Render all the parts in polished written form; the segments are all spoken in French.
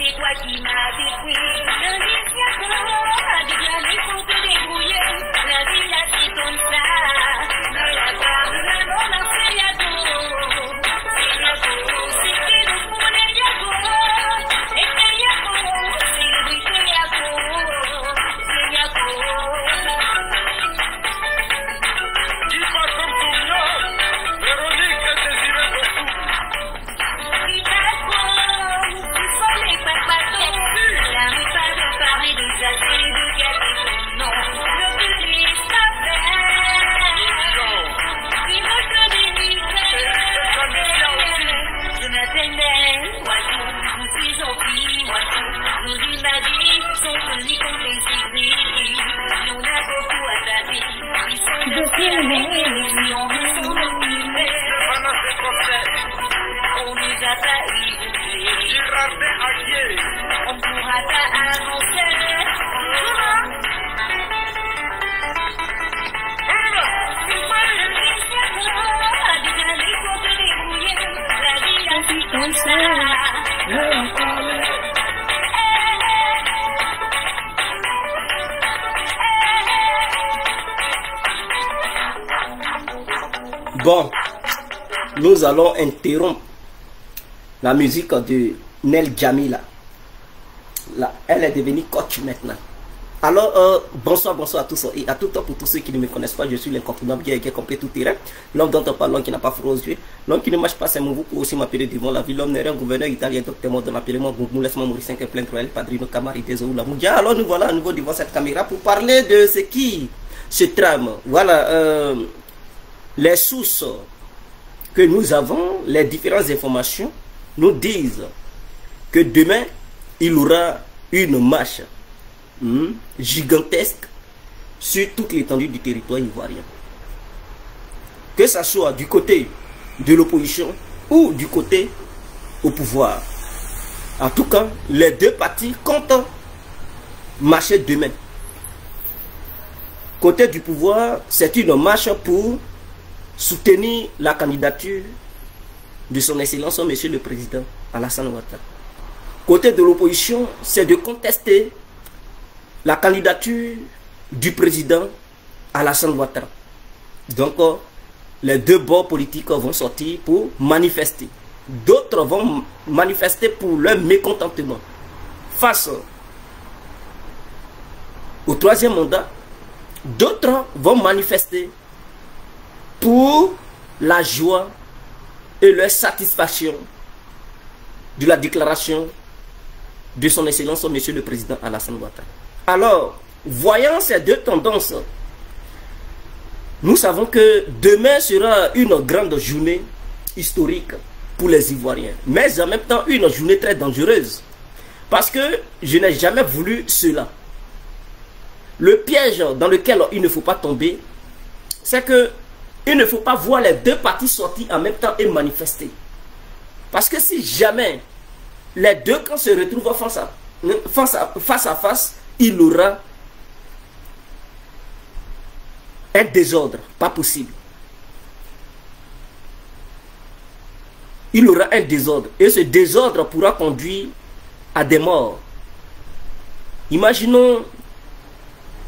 c'est toi qui m'as détruit. L'indignation a déclaré pour te débrouiller. La vie là c'est comme ça. Mais la femme, la bonne a fait yago. C'est yago, c'est que nous pour les yago. Et c'est yago, c'est le bruit c'est yago. C'est yago. Dis pas comme ton nom. Véronique est désirée beaucoup. On nous a pas on pourra pas avancer. Comme ça. Bon, nous allons interrompre la musique de Nel Djamila. Là, elle est devenue coach maintenant. Alors, bonsoir à tous et à tout temps pour tous ceux qui ne me connaissent pas. Je suis l'incontournable qui est complet tout terrain. L'homme dont on parle, l'homme qui n'a pas froid aux yeux. L'homme qui ne marche pas, c'est mon vous pour aussi m'appeler devant la ville. L'homme n'est rien, gouverneur italien, docteur mort de m'appeler-moi Gougou, laisse-moi mourir 5 plein Royal, Padrino Camari, désolé la Moudia. Alors, nous voilà à nouveau devant cette caméra pour parler de ce qui se trame. Voilà, les sources que nous avons, les différentes informations nous disent que demain, il y aura une marche gigantesque sur toute l'étendue du territoire ivoirien. Que ce soit du côté de l'opposition ou du côté au pouvoir. En tout cas, les deux partis comptent marcher demain. Côté du pouvoir, c'est une marche pour soutenir la candidature de son Excellence, Monsieur le Président Alassane Ouattara. Côté de l'opposition, c'est de contester la candidature du président Alassane Ouattara. Donc, les deux bords politiques vont sortir pour manifester. D'autres vont manifester pour leur mécontentement face au troisième mandat. D'autres vont manifester pour la joie et leur satisfaction de la déclaration de son Excellence, Monsieur le Président Alassane Ouattara. Alors, voyant ces deux tendances, nous savons que demain sera une grande journée historique pour les Ivoiriens, mais en même temps une journée très dangereuse, parce que je n'ai jamais voulu cela. Le piège dans lequel il ne faut pas tomber, c'est que il ne faut pas voir les deux partis sortir en même temps et manifester. Parce que si jamais les deux camps se retrouvent face à face, il y aura un désordre, pas possible. Il y aura un désordre et ce désordre pourra conduire à des morts. Imaginons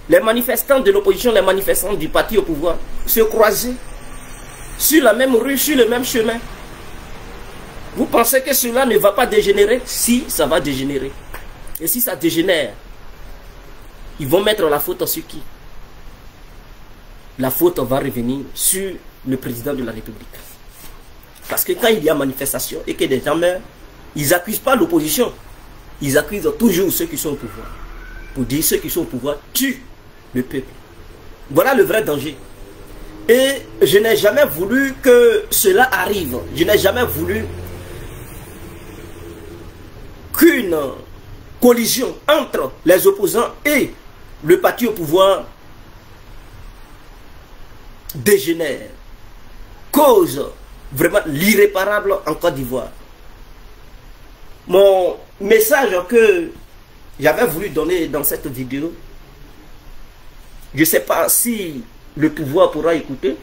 les manifestants de l'opposition, les manifestants du parti au pouvoir se croiser sur la même rue, sur le même chemin. Vous pensez que cela ne va pas dégénérer? Si, ça va dégénérer. Et si ça dégénère, ils vont mettre la faute sur qui? La faute va revenir sur le président de la République. Parce que quand il y a manifestation et que des gens meurent, ils n'accusent pas l'opposition. Ils accusent toujours ceux qui sont au pouvoir. Pour dire ceux qui sont au pouvoir tuent le peuple. Voilà le vrai danger. Et je n'ai jamais voulu que cela arrive. Je n'ai jamais voulu qu'une collision entre les opposants et le parti au pouvoir dégénère, cause vraiment l'irréparable en Côte d'Ivoire. Mon message que j'avais voulu donner dans cette vidéo, je ne sais pas si le pouvoir pourra écouter,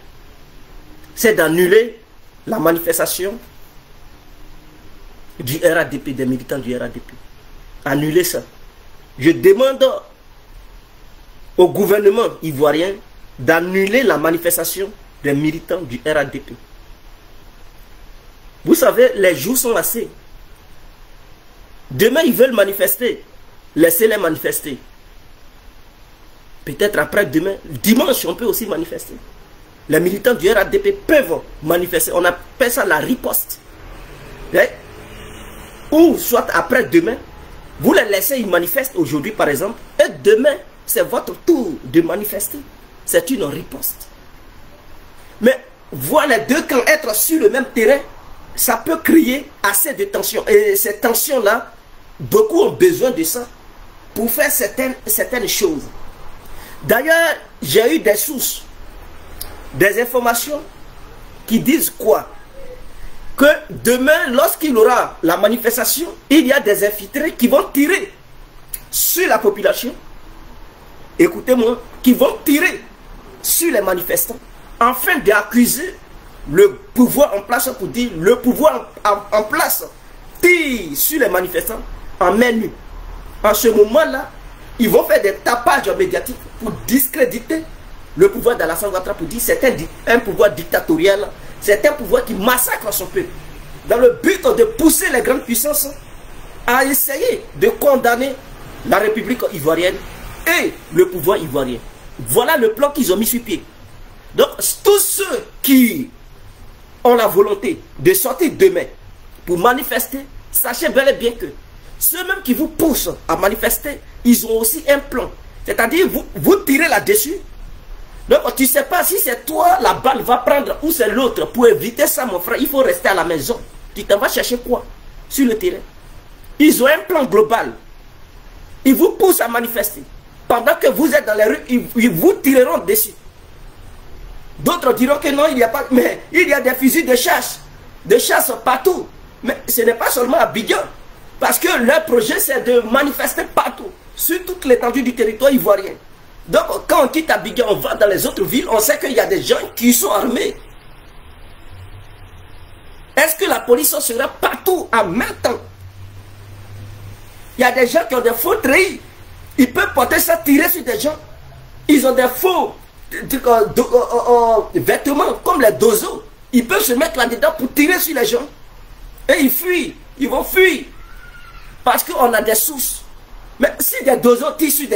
c'est d'annuler la manifestation du RADP, des militants du RADP. annuler ça. Je demande au gouvernement ivoirien d'annuler la manifestation des militants du RADP. Vous savez, les jours sont assez. Demain, ils veulent manifester. Laissez-les manifester. Peut-être après-demain, dimanche, on peut aussi manifester. Les militants du RADP peuvent manifester. On appelle ça la riposte. Ou soit après-demain, vous les laissez, ils manifestent aujourd'hui par exemple, et demain, c'est votre tour de manifester. C'est une riposte. Mais voir les deux camps être sur le même terrain, ça peut créer assez de tensions. Et ces tensions-là, beaucoup ont besoin de ça pour faire certaines choses. D'ailleurs, j'ai eu des sources, des informations qui disent quoi? Que demain, lorsqu'il y aura la manifestation, il y a des infiltrés qui vont tirer sur la population. Écoutez-moi, qui vont tirer sur les manifestants afin d'accuser le pouvoir en place pour dire le pouvoir en place tire sur les manifestants en main nue. En ce moment-là, ils vont faire des tapages médiatiques pour discréditer le pouvoir d'Alassane Ouattara, pour dire c'est un pouvoir dictatorial, c'est un pouvoir qui massacre son peuple, dans le but de pousser les grandes puissances à essayer de condamner la République ivoirienne et le pouvoir ivoirien. Voilà le plan qu'ils ont mis sur pied. Donc tous ceux qui ont la volonté de sortir demain pour manifester, sachez bel et bien que ceux-mêmes qui vous poussent à manifester, ils ont aussi un plan. C'est-à-dire, vous tirez là-dessus. Donc, tu ne sais pas si c'est toi, la balle va prendre ou c'est l'autre. Pour éviter ça, mon frère, il faut rester à la maison. Tu t'en vas chercher quoi sur le terrain? Ils ont un plan global. Ils vous poussent à manifester. Pendant que vous êtes dans les rues, ils vous tireront dessus. D'autres diront que non, il n'y a pas... Mais il y a des fusils de chasse partout. Mais ce n'est pas seulement à Abidjan. Parce que leur projet, c'est de manifester partout, sur toute l'étendue du territoire ivoirien. Donc, quand on quitte Abidjan, on va dans les autres villes, on sait qu'il y a des gens qui sont armés. Est-ce que la police sera partout en même temps? Il y a des gens qui ont des faux treillis. Ils peuvent porter ça, tirer sur des gens. Ils ont des faux vêtements, comme les dozos. Ils peuvent se mettre là-dedans pour tirer sur les gens. Et ils fuient. Ils vont fuir. Parce qu'on a des sources. Mais si des dozos tirent sur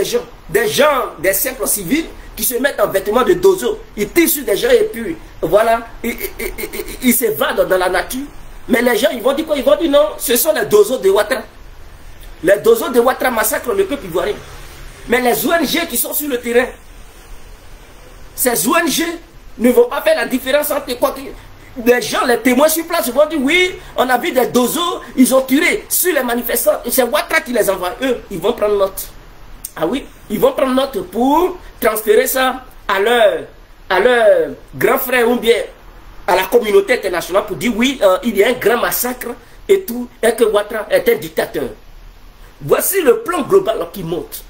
des gens, des simples civils, qui se mettent en vêtements de dozo, ils tirent sur des gens et puis, voilà, ils s'évadent dans la nature. Mais les gens, ils vont dire quoi? Ils vont dire non, ce sont les dozos de Ouattara. Les dozos de Ouattara massacrent le peuple ivoirien. Mais les ONG qui sont sur le terrain, ces ONG ne vont pas faire la différence entre quoi que... Des gens, les témoins sur place vont dire oui, on a vu des dozos, ils ont tiré sur les manifestants. C'est Ouattara qui les envoie. Eux, ils vont prendre note. Ah oui, ils vont prendre note pour transférer ça à leur grand frère ou bien à la communauté internationale pour dire oui, il y a un grand massacre et tout, et que Ouattara est un dictateur. Voici le plan global qui monte.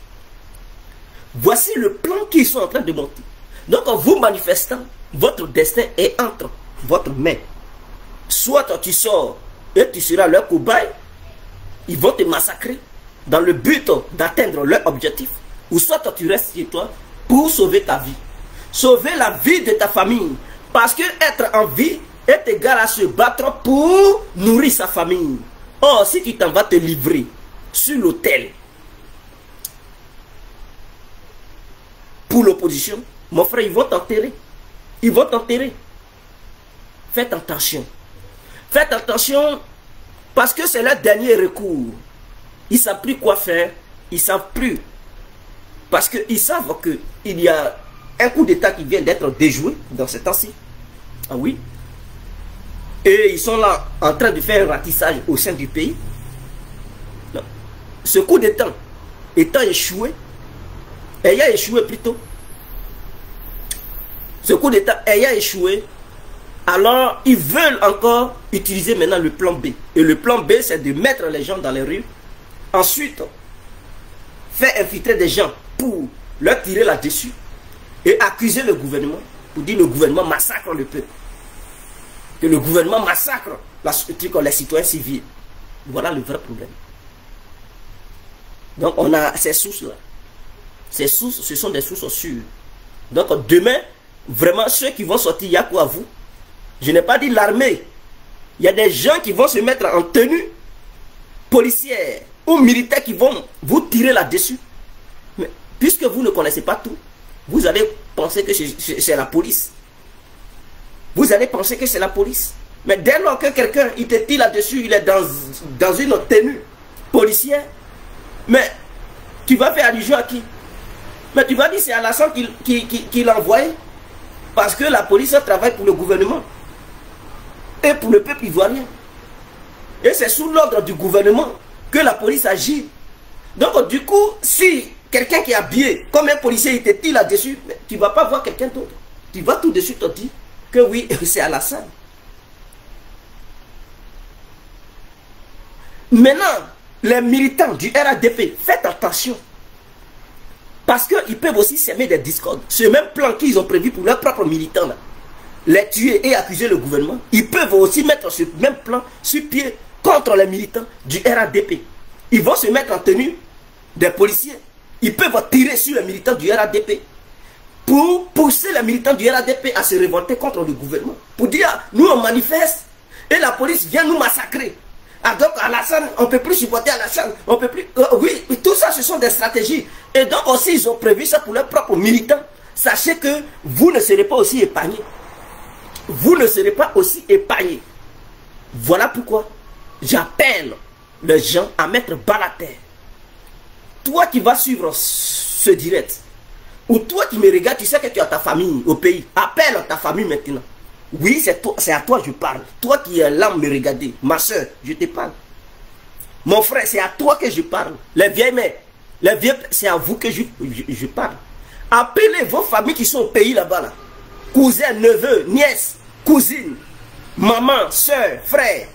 Voici le plan qu'ils sont en train de monter. Donc, vous manifestants, votre destin est entre votre main. Soit tu sors et tu seras leur cobaye, ils vont te massacrer dans le but d'atteindre leur objectif, ou soit tu restes chez toi pour sauver ta vie, sauver la vie de ta famille, parce que être en vie est égal à se battre pour nourrir sa famille. Or, si tu t'en vas te livrer sur l'autel pour l'opposition, mon frère, ils vont t'enterrer. Ils vont t'enterrer. Faites attention. Faites attention parce que c'est leur dernier recours. Ils ne savent plus quoi faire. Ils ne savent plus. Parce qu'ils savent qu'il y a un coup d'État qui vient d'être déjoué dans ce temps-ci. Ah oui. Et ils sont là en train de faire un ratissage au sein du pays. Non. Ce coup d'État étant échoué, ayant échoué plutôt, ce coup d'État ayant échoué, alors ils veulent encore utiliser maintenant le plan B. Et le plan B, c'est de mettre les gens dans les rues. Ensuite, faire infiltrer des gens pour leur tirer là-dessus. Et accuser le gouvernement. Pour dire que le gouvernement massacre le peuple. Que le gouvernement massacre les citoyens civils. Voilà le vrai problème. Donc on a ces sources-là. Ces sources, ce sont des sources sûres. Donc demain, vraiment, ceux qui vont sortir, il y a quoi à vous? Je n'ai pas dit l'armée. Il y a des gens qui vont se mettre en tenue policière ou militaire qui vont vous tirer là-dessus. Mais puisque vous ne connaissez pas tout, vous allez penser que c'est la police. Vous allez penser que c'est la police. Mais dès lors que quelqu'un il te tire là-dessus, il est dans une tenue policière, mais tu vas faire allusion à qui? Mais tu vas dire c'est Alassane qui l'a envoyé. Parce que la police travaille pour le gouvernement et pour le peuple ivoirien. Et c'est sous l'ordre du gouvernement que la police agit. Donc du coup, si quelqu'un qui est habillé comme un policier il te tire là-dessus, tu ne vas pas voir quelqu'un d'autre. Tu vas tout de suite te dire que oui, c'est Alassane. Maintenant, les militants du RADP, faites attention. Parce qu'ils peuvent aussi s'aimer des discordes. Ce même plan qu'ils ont prévu pour leurs propres militants, là, les tuer et accuser le gouvernement, ils peuvent aussi mettre ce même plan sur pied contre les militants du RADP. Ils vont se mettre en tenue des policiers. Ils peuvent tirer sur les militants du RADP pour pousser les militants du RADP à se révolter contre le gouvernement. Pour dire, nous on manifeste et la police vient nous massacrer. Ah donc Alassane, on ne peut plus supporter Alassane, on peut plus... oui, tout ça ce sont des stratégies. Et donc aussi ils ont prévu ça pour leurs propres militants. Sachez que vous ne serez pas aussi épargnés. Vous ne serez pas aussi épargnés. Voilà pourquoi j'appelle les gens à mettre bas la terre. Toi qui vas suivre ce direct, ou toi qui me regardes, tu sais que tu as ta famille au pays. Appelle ta famille maintenant. Oui, c'est à toi que je parle. Toi qui es là me regarder. Ma soeur, je te parle. Mon frère, c'est à toi que je parle. Les vieilles mères, c'est à vous que je parle. Appelez vos familles qui sont au pays là-bas. Là. Cousins, neveux, nièces, cousines, maman, soeur, frère,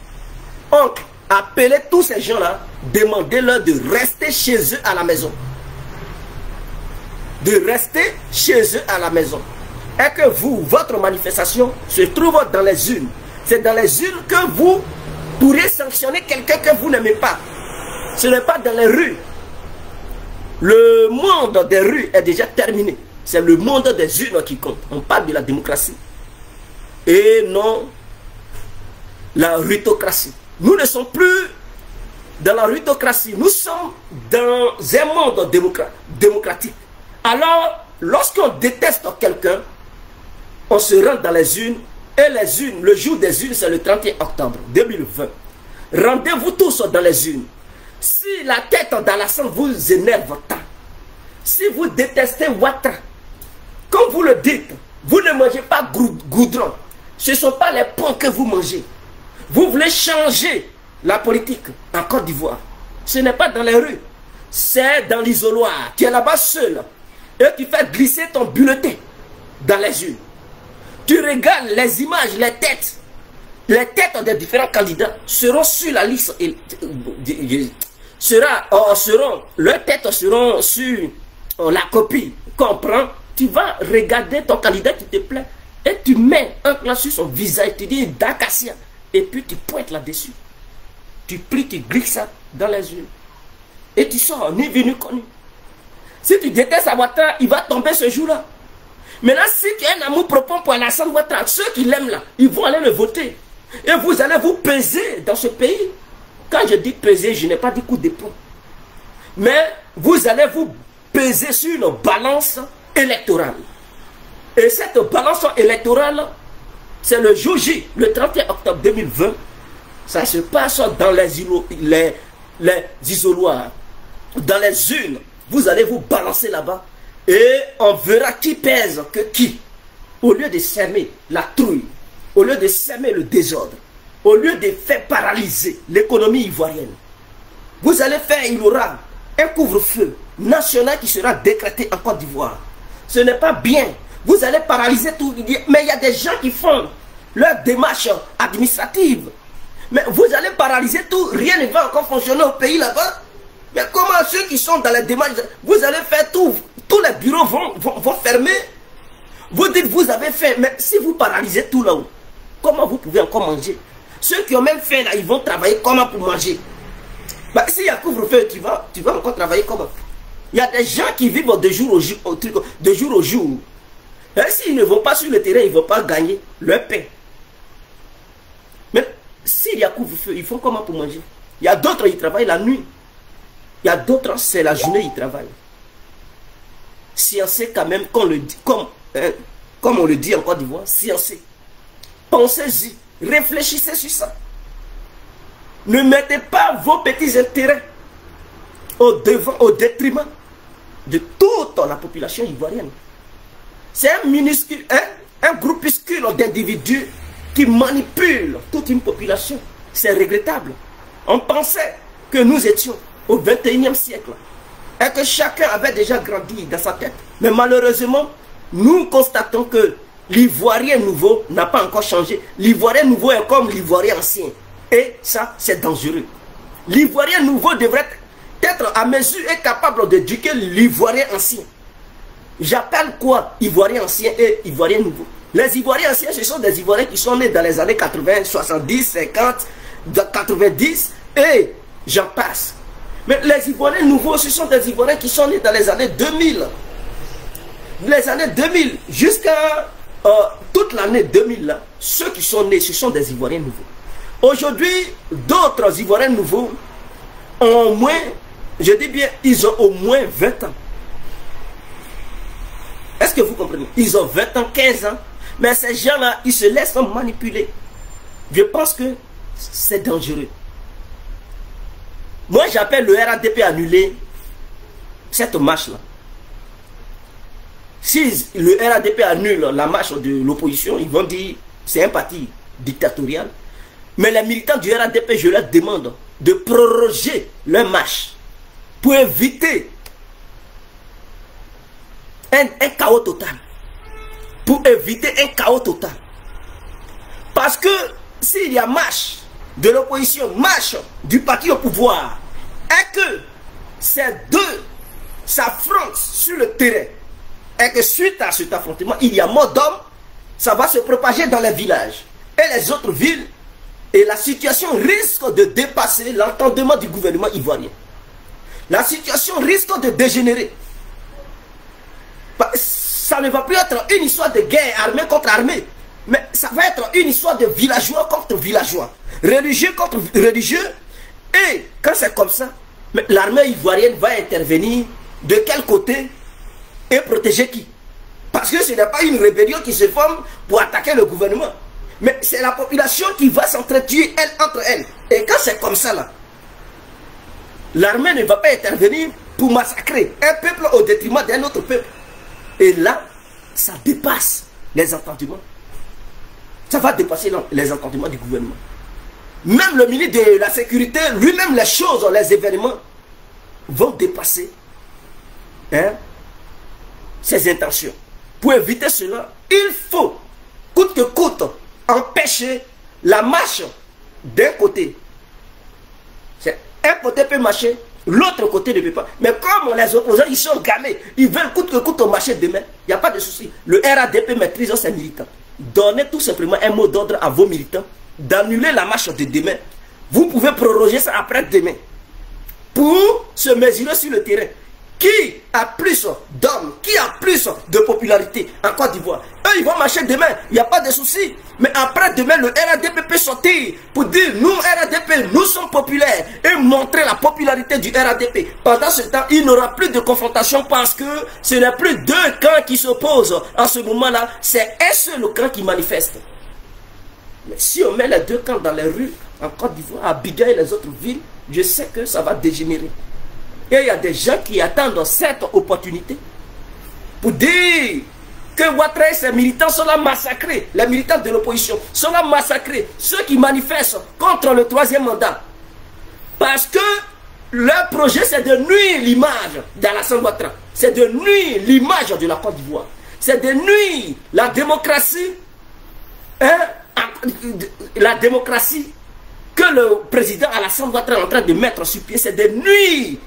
oncle. Appelez tous ces gens-là. Demandez-leur de rester chez eux à la maison. De rester chez eux à la maison. Et que vous, votre manifestation se trouve dans les urnes. C'est dans les urnes que vous pourrez sanctionner quelqu'un que vous n'aimez pas. Ce n'est pas dans les rues. Le monde des rues est déjà terminé. C'est le monde des urnes qui compte. On parle de la démocratie. Et non la rutocratie. Nous ne sommes plus dans la rutocratie. Nous sommes dans un monde démocratique. Alors, lorsqu'on déteste quelqu'un, on se rend dans les urnes, et les urnes, le jour des urnes, c'est le 31 octobre 2020. Rendez-vous tous dans les urnes. Si la tête d'Alassane vous énerve tant, si vous détestez Ouattara, comme vous le dites, vous ne mangez pas goudron. Ce ne sont pas les points que vous mangez. Vous voulez changer la politique en Côte d'Ivoire. Ce n'est pas dans les rues, c'est dans l'isoloir. Tu es là-bas seul et tu fais glisser ton bulletin dans les urnes. Tu regardes les images, les têtes des différents candidats seront sur la liste. Leurs têtes seront sur la copie qu'on prend. Tu vas regarder ton candidat qui te plaît et tu mets un plan sur son visage, tu dis Dacasia, et puis tu pointes là-dessus. Tu pries, tu glisses ça dans les yeux. Et tu sors, ni vu ni connu. Si tu détestes Ouattara, il va tomber ce jour-là. Maintenant, si tu as un amour profond pour Alassane Ouattara, ceux qui l'aiment là, ils vont aller le voter. Et vous allez vous peser dans ce pays. Quand je dis peser, je n'ai pas dit coup d'épaule. Mais vous allez vous peser sur une balance électorale. Et cette balance électorale, c'est le jour J, le 31 octobre 2020. Ça se passe dans les isoloirs, dans les urnes. Vous allez vous balancer là-bas. Et on verra qui pèse que qui. Au lieu de s'aimer la trouille, au lieu de s'aimer le désordre, au lieu de faire paralyser l'économie ivoirienne, vous allez faire, il y aura un couvre-feu national qui sera décrété en Côte d'Ivoire. Ce n'est pas bien. Vous allez paralyser tout. Mais il y a des gens qui font leur démarche administrative. Mais vous allez paralyser tout. Rien ne va encore fonctionner au pays là-bas. Mais comment ceux qui sont dans les démarches, vous allez faire tout. Tous les bureaux vont fermer. Vous dites vous avez faim. Mais si vous paralysez tout là-haut, comment vous pouvez encore manger? Ceux qui ont même faim là, ils vont travailler comment pour manger? Bah, s'il y a couvre-feu, tu vas encore travailler comment? Il y a des gens qui vivent de jour au jour. Et s'ils ne vont pas sur le terrain, ils ne vont pas gagner leur pain. Mais s'il y a couvre-feu, ils font comment pour manger? Il y a d'autres, ils travaillent la nuit. Il y a d'autres, c'est la journée, ils travaillent. Sciencez quand même, comme on le dit en Côte d'Ivoire, sciencez. Pensez-y, réfléchissez sur ça. Ne mettez pas vos petits intérêts au détriment de toute la population ivoirienne. C'est un groupuscule d'individus qui manipulent toute une population. C'est regrettable. On pensait que nous étions au 21e siècle et que chacun avait déjà grandi dans sa tête. Mais malheureusement, nous constatons que l'Ivoirien nouveau n'a pas encore changé. L'Ivoirien nouveau est comme l'Ivoirien ancien. Et ça, c'est dangereux. L'Ivoirien nouveau devrait être à mesure et capable d'éduquer l'Ivoirien ancien. J'appelle quoi Ivoirien ancien et Ivoirien nouveau? Les Ivoiriens anciens, ce sont des Ivoiriens qui sont nés dans les années 80, 70, 50, 90 et j'en passe. Mais les Ivoiriens nouveaux, ce sont des Ivoiriens qui sont nés dans les années 2000. Les années 2000 jusqu'à toute l'année 2000, là, ceux qui sont nés, ce sont des Ivoiriens nouveaux. Aujourd'hui, d'autres Ivoiriens nouveaux ont au moins, je dis bien, ils ont au moins 20 ans. Est-ce que vous comprenez? Ils ont 20 ans, 15 ans. Mais ces gens-là, ils se laissent manipuler. Je pense que c'est dangereux. Moi, j'appelle le RADP annuler cette marche-là. Si le RADP annule la marche de l'opposition, ils vont dire c'est un parti dictatorial. Mais les militants du RADP, je leur demande de proroger leur marche pour éviter un chaos total. Pour éviter un chaos total. Parce que s'il y a marche de l'opposition, marche du parti au pouvoir, et que ces deux s'affrontent sur le terrain, et que suite à cet affrontement, il y a mort d'hommes, ça va se propager dans les villages et les autres villes, et la situation risque de dépasser l'entendement du gouvernement ivoirien. La situation risque de dégénérer. Ça ne va plus être une histoire de guerre armée contre armée, mais ça va être une histoire de villageois contre villageois, religieux contre religieux. Et quand c'est comme ça, l'armée ivoirienne va intervenir de quel côté et protéger qui? Parce que ce n'est pas une rébellion qui se forme pour attaquer le gouvernement, mais c'est la population qui va s'entretuer elle entre elles. Et quand c'est comme ça là, l'armée ne va pas intervenir pour massacrer un peuple au détriment d'un autre peuple. Et là, ça dépasse les entendements. Ça va dépasser les entendements du gouvernement. Même le ministre de la Sécurité, lui-même, les choses, les événements vont dépasser ses intentions. Pour éviter cela, il faut, coûte que coûte, empêcher la marche d'un côté. Un côté peut marcher, l'autre côté ne peut pas. Mais comme les opposants, ils sont gamés, ils veulent coûte que coûte marcher demain, il n'y a pas de souci. Le RADP maîtrise ses militants. Donnez tout simplement un mot d'ordre à vos militants d'annuler la marche de demain. Vous pouvez proroger ça après-demain pour se mesurer sur le terrain. Qui a plus d'hommes, qui a plus de popularité en Côte d'Ivoire? Eux, ils vont marcher demain, il n'y a pas de souci. Mais après-demain, le RADP peut sortir pour dire, nous, RADP, nous sommes populaires, et montrer la popularité du RADP. Pendant ce temps, il n'y aura plus de confrontation parce que ce n'est plus deux camps qui s'opposent. En ce moment-là, c'est un seul camp qui manifeste. Mais si on met les deux camps dans les rues, en Côte d'Ivoire, à Abidjan et les autres villes, je sais que ça va dégénérer. Et il y a des gens qui attendent cette opportunité pour dire que Ouattara et ses militants sont là massacrés. Les militants de l'opposition sont là massacrés. Ceux qui manifestent contre le troisième mandat. Parce que leur projet, c'est de nuire l'image d'Alassane Ouattara. C'est de nuire l'image de la Côte d'Ivoire. C'est de nuire la démocratie. La démocratie que le président Alassane Ouattara est en train de mettre sur pied. C'est de nuire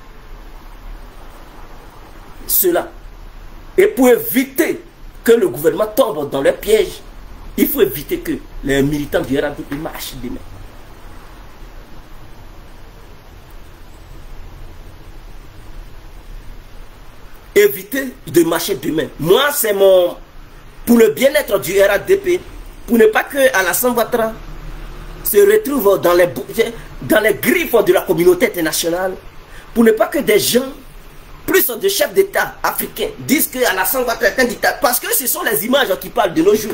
cela. Et pour éviter que le gouvernement tombe dans le piège, il faut éviter que les militants du RADP marchent demain. éviter de marcher demain. Moi, c'est mon... Pour le bien-être du RADP, pour ne pas que Alassane Ouattara se retrouve dans les griffes de la communauté internationale, pour ne pas que des gens, plus de chefs d'État africains, disent que Alassane Ouattara est un dictateur. Parce que ce sont les images qui parlent de nos jours.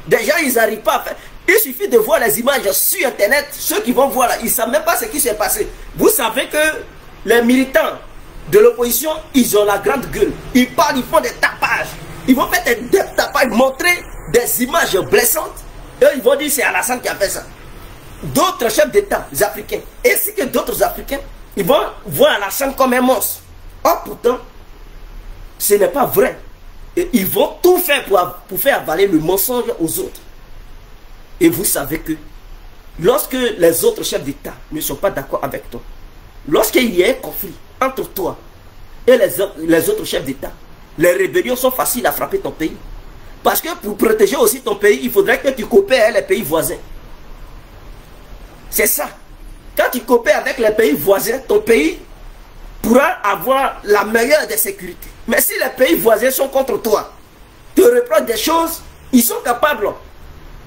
Des gens, ils n'arrivent pas à faire. Il suffit de voir les images sur Internet. Ceux qui vont voir là, ils ne savent même pas ce qui s'est passé. Vous savez que les militants de l'opposition, ils ont la grande gueule. Ils parlent, ils font des tapages. Ils vont faire des tapages, montrer des images blessantes. Et ils vont dire c'est Alassane qui a fait ça. D'autres chefs d'État africains, ainsi que d'autres Africains, ils vont voir Alassane comme un monstre. Or pourtant, ce n'est pas vrai. Et ils vont tout faire pour faire avaler le mensonge aux autres. Et vous savez que lorsque les autres chefs d'État ne sont pas d'accord avec toi, lorsqu'il y a un conflit entre toi et les autres chefs d'État, les rébellions sont faciles à frapper ton pays. Parce que pour protéger aussi ton pays, il faudrait que tu coopères avec les pays voisins. C'est ça. Quand tu coopères avec les pays voisins, ton pays pourra avoir la meilleure des sécurités. Mais si les pays voisins sont contre toi, te reprochent des choses, ils sont capables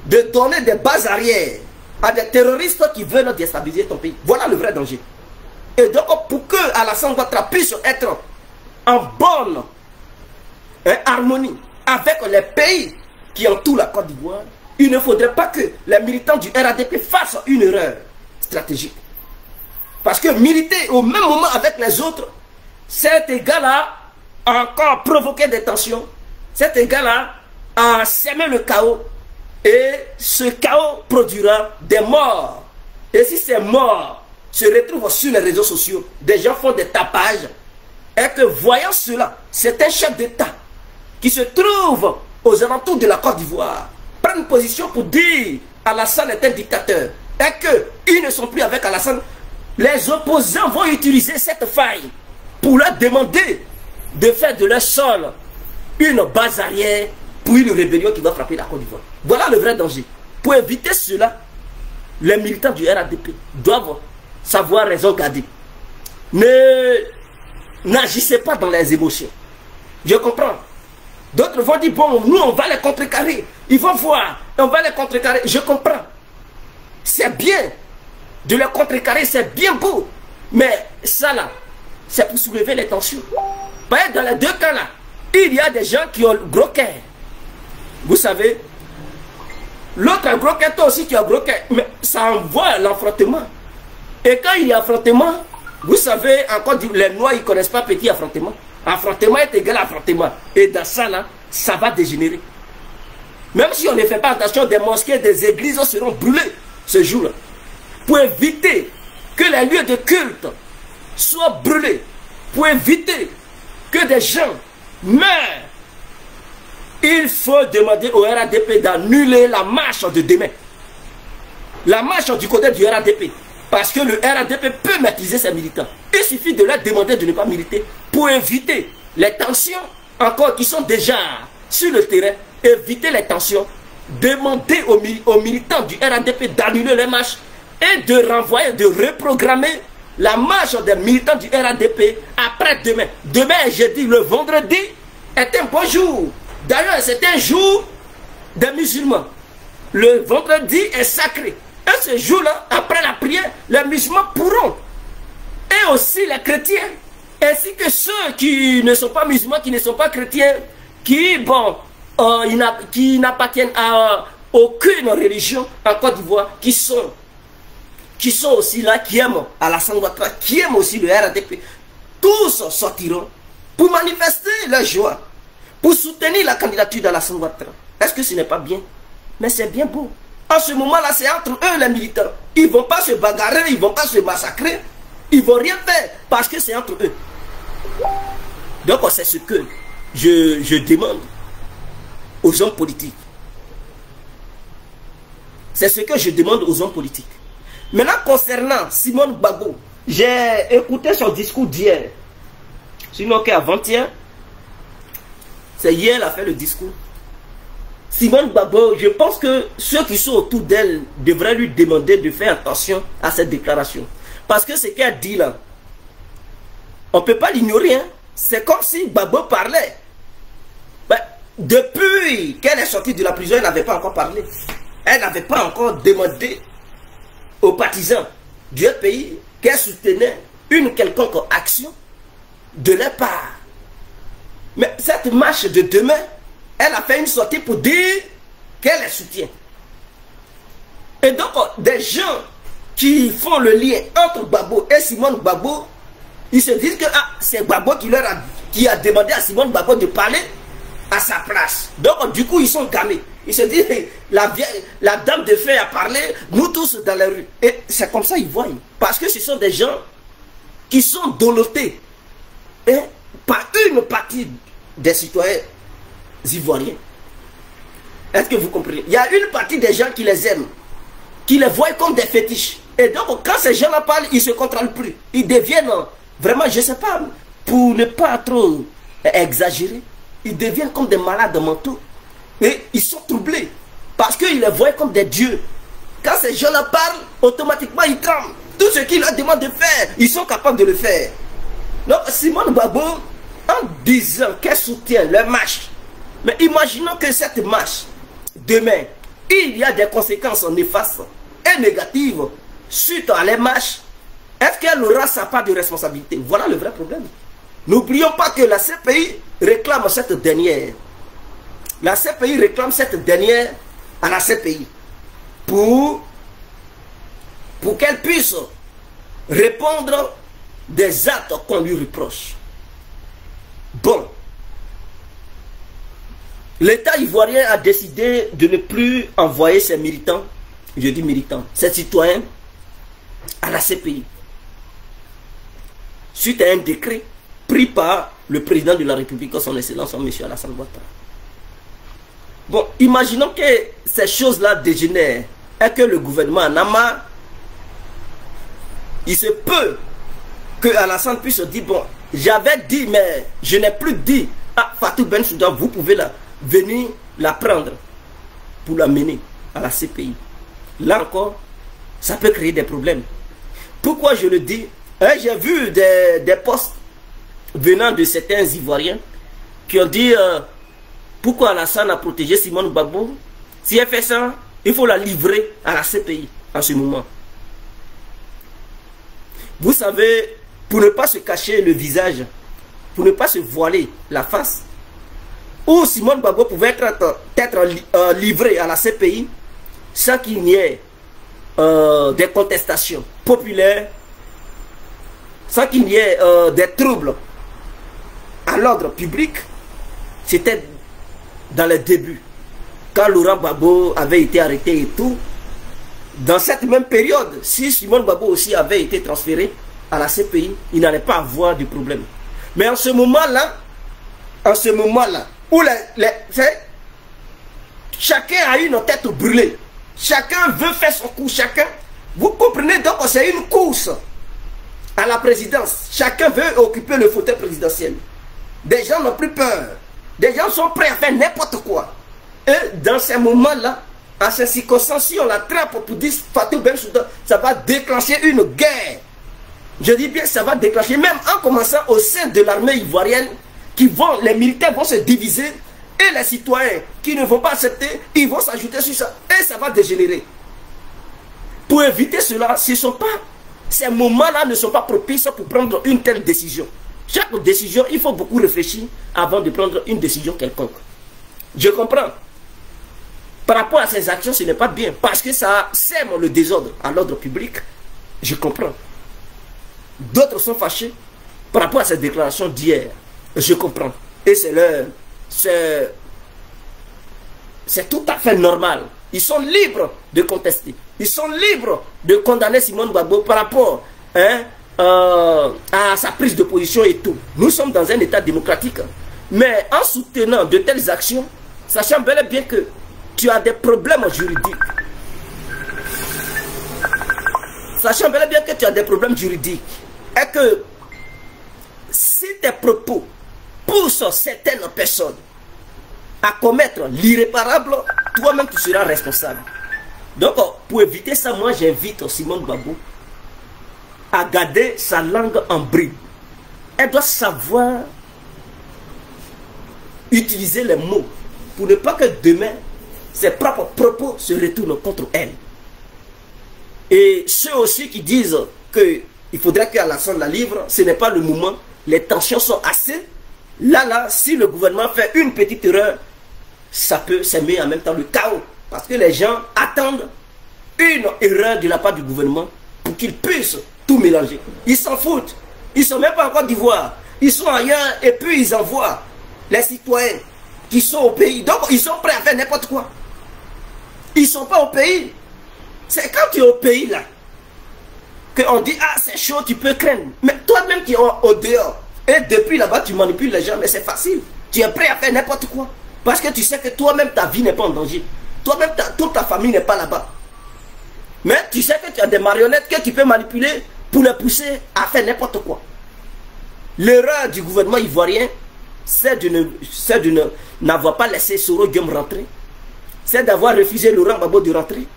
de donner des bases arrière à des terroristes qui veulent déstabiliser ton pays. Voilà le vrai danger. Et donc, pour que Alassane Ouattara puisse être en bonne harmonie avec les pays qui entourent la Côte d'Ivoire, il ne faudrait pas que les militants du RADP fassent une erreur stratégique. Parce que militer au même moment avec les autres, cet égal-là a encore provoqué des tensions, cet égal-là a sémé le chaos, et ce chaos produira des morts. Et si ces morts se retrouvent sur les réseaux sociaux, des gens font des tapages, et que voyant cela, c'est un chef d'État qui se trouve aux alentours de la Côte d'Ivoire, prend une position pour dire Alassane est un dictateur, et qu'ils ne sont plus avec Alassane, les opposants vont utiliser cette faille pour leur demander de faire de leur sol une base arrière pour une rébellion qui va frapper la Côte d'Ivoire. Voilà le vrai danger. Pour éviter cela, les militants du RADP doivent savoir raison garder. N'agissez pas dans les émotions. Je comprends. D'autres vont dire, bon, nous on va les contrecarrer. Ils vont voir, on va les contrecarrer. Je comprends. C'est bien de les contrecarrer, c'est bien beau. Mais ça là, c'est pour soulever les tensions. Parce que dans les deux cas là, il y a des gens qui ont le gros cœur. Vous savez, l'autre a gros cœur, toi aussi tu as gros cœur. Mais ça envoie l'affrontement. Et quand il y a affrontement, vous savez, encore les Noirs, ils ne connaissent pas petit affrontement. Affrontement est égal à affrontement. Et dans ça là, ça va dégénérer. Même si on ne fait pas attention, des mosquées, des églises seront brûlées ce jour-là. Pour éviter que les lieux de culte soient brûlés, pour éviter que des gens meurent, il faut demander au RADP d'annuler la marche de demain. La marche du côté du RADP. Parce que le RADP peut maîtriser ses militants. Il suffit de leur demander de ne pas militer pour éviter les tensions encore qui sont déjà sur le terrain. Éviter les tensions. Demander aux militants du RADP d'annuler les marches et de renvoyer, de reprogrammer la marche des militants du RADP après demain. Demain est jeudi, le vendredi est un bon jour. D'ailleurs, c'est un jour des musulmans. Le vendredi est sacré. Et ce jour-là, après la prière, les musulmans pourront, et aussi les chrétiens, ainsi que ceux qui ne sont pas musulmans, qui ne sont pas chrétiens, qui, bon, qui n'appartiennent à aucune religion en Côte d'Ivoire, qui sont aussi là, qui aiment Alassane Ouattara, qui aiment aussi le RADP, tous sortiront pour manifester leur joie, pour soutenir la candidature d'Alassane Ouattara. Est-ce que ce n'est pas bien? Mais c'est bien beau. En ce moment-là, c'est entre eux les militants. Ils ne vont pas se bagarrer, ils ne vont pas se massacrer, ils ne vont rien faire parce que c'est entre eux. Donc c'est ce que je demande aux hommes politiques. C'est ce que je demande aux hommes politiques. Maintenant, concernant Simone Gbagbo, j'ai écouté son discours d'hier. Sinon qu'avant-hier, c'est hier qu'elle a fait le discours. Simone Gbagbo, je pense que ceux qui sont autour d'elle devraient lui demander de faire attention à cette déclaration. Parce que ce qu'elle dit là, on ne peut pas l'ignorer. Hein? c'est comme si Gbagbo parlait. Ben, depuis qu'elle est sortie de la prison, elle n'avait pas encore parlé. Elle n'avait pas encore demandé aux partisans du pays qu'elle soutenait une quelconque action de leur part. Mais cette marche de demain, elle a fait une sortie pour dire qu'elle les soutient. Et donc, des gens qui font le lien entre Gbagbo et Simone Gbagbo, ils se disent que ah, c'est Gbagbo qui a demandé à Simone Gbagbo de parler à sa place. Donc, du coup, ils sont gamés. Ils se disent, la dame de fer a parlé, nous tous dans la rue. Et c'est comme ça qu'ils voient. Parce que ce sont des gens qui sont dolotés par une partie des citoyens ivoiriens. Est-ce que vous comprenez? Il y a une partie des gens qui les aiment, qui les voient comme des fétiches. Et donc, quand ces gens-là parlent, ils ne se contrôlent plus. Ils deviennent, vraiment, je ne sais pas, pour ne pas trop exagérer, ils deviennent comme des malades mentaux. Et ils sont troublés. Parce qu'ils les voient comme des dieux. Quand ces gens-là parlent, automatiquement, ils tremblent. Tout ce qu'ils leur demandent de faire, ils sont capables de le faire. Donc, Simone Gbagbo, en disant qu'elle soutient leur marche, mais imaginons que cette marche, demain, il y a des conséquences néfastes et négatives suite à les marches, est-ce qu'elle aura sa part de responsabilité? Voilà le vrai problème. N'oublions pas que la CPI réclame cette dernière. La CPI réclame cette dernière à la CPI pour qu'elle puisse répondre des actes qu'on lui reproche. Bon. L'État ivoirien a décidé de ne plus envoyer ses militants, je dis militants, ses citoyens à la CPI. Suite à un décret pris par le président de la République, son Excellence, M. Alassane Ouattara. Bon, imaginons que ces choses-là dégénèrent et que le gouvernement en a marre. Il se peut que Alassane puisse dire, bon, j'avais dit, mais je n'ai plus dit à Fatou Bensouda, vous pouvez venir la prendre pour la mener à la CPI. Là encore, ça peut créer des problèmes. Pourquoi je le dis? J'ai vu des postes venant de certains Ivoiriens qui ont dit pourquoi Alassane a protégé Simone Gbagbo. Si elle fait ça, il faut la livrer à la CPI en ce moment. Vous savez, pour ne pas se cacher le visage, pour ne pas se voiler la face, où Simone Gbagbo pouvait être livré à la CPI sans qu'il n'y ait des contestations populaires, sans qu'il y ait des troubles à l'ordre public. C'était dans les débuts, quand Laurent Gbagbo avait été arrêté et tout. Dans cette même période, si Simone Gbagbo aussi avait été transféré à la CPI, il n'allait pas avoir de problème. Mais en ce moment-là, où chacun a une tête brûlée, chacun veut faire son coup, chacun, vous comprenez, donc c'est une course à la présidence. Chacun veut occuper le fauteuil présidentiel. Des gens n'ont plus peur. Des gens sont prêts à faire n'importe quoi. Et dans ces moments-là, à ces circonstances, si on l'attrape pour dire Fatou Bensouda, ça va déclencher une guerre. Je dis bien, ça va déclencher, même en commençant au sein de l'armée ivoirienne, les militaires vont se diviser, et les citoyens qui ne vont pas accepter, ils vont s'ajouter sur ça, et ça va dégénérer. Pour éviter cela, ces moments-là ne sont pas propices pour prendre une telle décision. Chaque décision, il faut beaucoup réfléchir avant de prendre une décision quelconque. Je comprends. Par rapport à ces actions, ce n'est pas bien, parce que ça sème le désordre à l'ordre public. Je comprends. D'autres sont fâchés par rapport à cette déclaration d'hier. Je comprends. Et c'est tout à fait normal. Ils sont libres de contester. Ils sont libres de condamner Simone Gbagbo par rapport à sa prise de position et tout. Nous sommes dans un état démocratique. Mais en soutenant de telles actions, sachant bel et bien que tu as des problèmes juridiques. Sachant bel et bien que tu as des problèmes juridiques. Et que si tes propos poussent certaines personnes à commettre l'irréparable, toi-même tu seras responsable. Donc pour éviter ça, moi j'invite Simone Gbagbo à garder sa langue en bride. Elle doit savoir utiliser les mots pour ne pas que demain, ses propres propos se retournent contre elle. Et ceux aussi qui disent qu'il faudrait qu'Alassane la livre, ce n'est pas le moment. Les tensions sont assez. Là, si le gouvernement fait une petite erreur, ça peut s'aimer en même temps le chaos. Parce que les gens attendent une erreur de la part du gouvernement pour qu'ils puissent tout mélanger. Ils s'en foutent. Ils ne sont même pas en Côte d'Ivoire. Ils sont ailleurs et puis ils envoient les citoyens qui sont au pays. Donc ils sont prêts à faire n'importe quoi. Ils ne sont pas au pays. C'est quand tu es au pays là qu'on dit ah c'est chaud, tu peux craindre. Mais toi-même qui es au dehors et depuis là-bas tu manipules les gens, mais c'est facile. Tu es prêt à faire n'importe quoi. Parce que tu sais que toi-même ta vie n'est pas en danger. Toi-même toute ta famille n'est pas là-bas. Mais tu sais que tu as des marionnettes que tu peux manipuler pour les pousser à faire n'importe quoi. L'erreur du gouvernement ivoirien, c'est de n'avoir pas laissé Soro Guillaume rentrer. C'est d'avoir refusé Laurent Gbagbo de rentrer.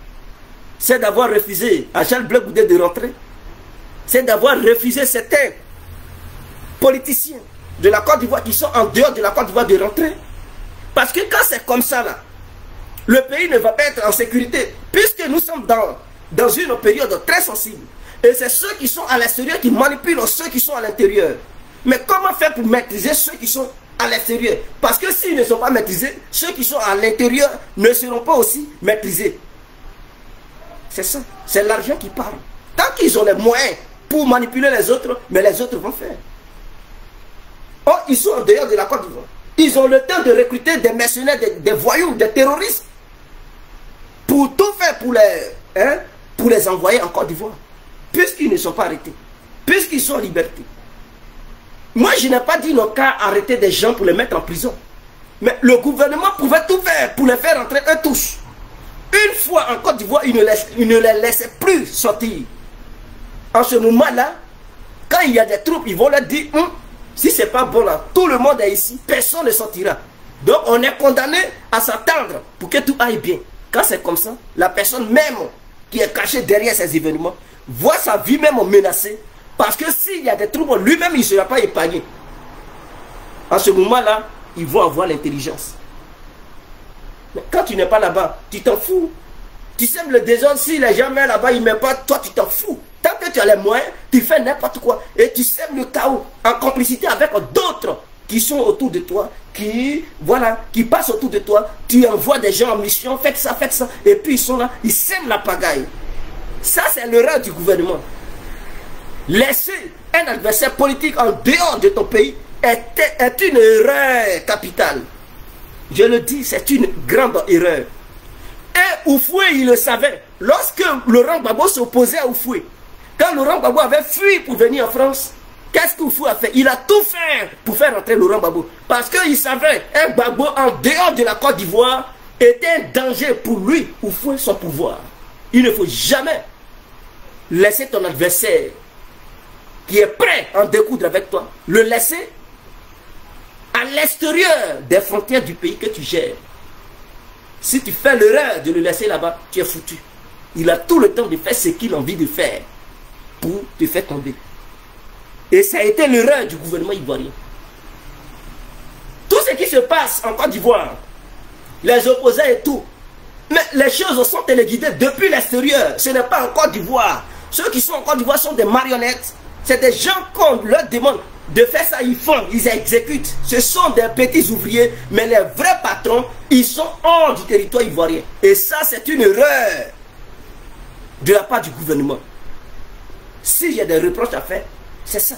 C'est d'avoir refusé à Charles Blé Goudé de rentrer. C'est d'avoir refusé certains politiciens de la Côte d'Ivoire qui sont en dehors de la Côte d'Ivoire de rentrer. Parce que quand c'est comme ça là, le pays ne va pas être en sécurité. Puisque nous sommes dans une période très sensible. Et c'est ceux qui sont à l'extérieur qui manipulent ceux qui sont à l'intérieur. Mais comment faire pour maîtriser ceux qui sont à l'extérieur? Parce que s'ils ne sont pas maîtrisés, ceux qui sont à l'intérieur ne seront pas aussi maîtrisés. C'est ça. C'est l'argent qui parle. Tant qu'ils ont les moyens pour manipuler les autres, mais les autres vont faire. Oh, ils sont en dehors de la Côte d'Ivoire. Ils ont le temps de recruter des mercenaires, des voyous, des terroristes. Pour tout faire pour les envoyer en Côte d'Ivoire. Puisqu'ils ne sont pas arrêtés. Puisqu'ils sont en liberté. Moi, je n'ai pas dit non qu'à arrêter des gens pour les mettre en prison. Mais le gouvernement pouvait tout faire pour les faire rentrer eux tous. Une fois en Côte d'Ivoire, il ne les laissait plus sortir. En ce moment-là, quand il y a des troupes, ils vont leur dire, si c'est pas bon là, tout le monde est ici, personne ne sortira. Donc on est condamné à s'attendre pour que tout aille bien. Quand c'est comme ça, la personne même qui est cachée derrière ces événements voit sa vie même menacée. Parce que s'il y a des troubles, lui-même il ne sera pas épargné. En ce moment-là, ils vont avoir l'intelligence. Mais quand tu n'es pas là-bas, tu t'en fous. Tu sèmes le désordre, si les gens mettent là-bas, ils ne mettent pas, toi tu t'en fous. Tant que tu as les moyens, tu fais n'importe quoi. Et tu sèmes le chaos en complicité avec d'autres qui sont autour de toi, qui passent autour de toi. Tu envoies des gens en mission, faites ça. Et puis ils sont là, ils sèment la pagaille. Ça c'est l'erreur du gouvernement. Laisser un adversaire politique en dehors de ton pays est une erreur capitale. Je le dis, c'est une grande erreur. Et Oufoué, il le savait. Lorsque Laurent Gbagbo s'opposait à Oufoué, quand Laurent Gbagbo avait fui pour venir en France, qu'est-ce qu'Oufoué a fait? Il a tout fait pour faire rentrer Laurent Gbagbo. Parce qu'il savait un Gbagbo en dehors de la Côte d'Ivoire était un danger pour lui, Oufoué, son pouvoir. Il ne faut jamais laisser ton adversaire qui est prêt à en découdre avec toi, le laisser à l'extérieur des frontières du pays que tu gères. Si tu fais l'erreur de le laisser là-bas, tu es foutu. Il a tout le temps de faire ce qu'il a envie de faire pour te faire tomber. Et ça a été l'erreur du gouvernement ivoirien. Tout ce qui se passe en Côte d'Ivoire, les opposants et tout, mais les choses sont téléguidées depuis l'extérieur. Ce n'est pas en Côte d'Ivoire. Ceux qui sont en Côte d'Ivoire sont des marionnettes. C'est des gens qu'on leur demande de faire ça, ils font, ils exécutent. Ce sont des petits ouvriers, mais les vrais patrons, ils sont hors du territoire ivoirien. Et ça, c'est une erreur de la part du gouvernement. S'il y a des reproches à faire, c'est ça.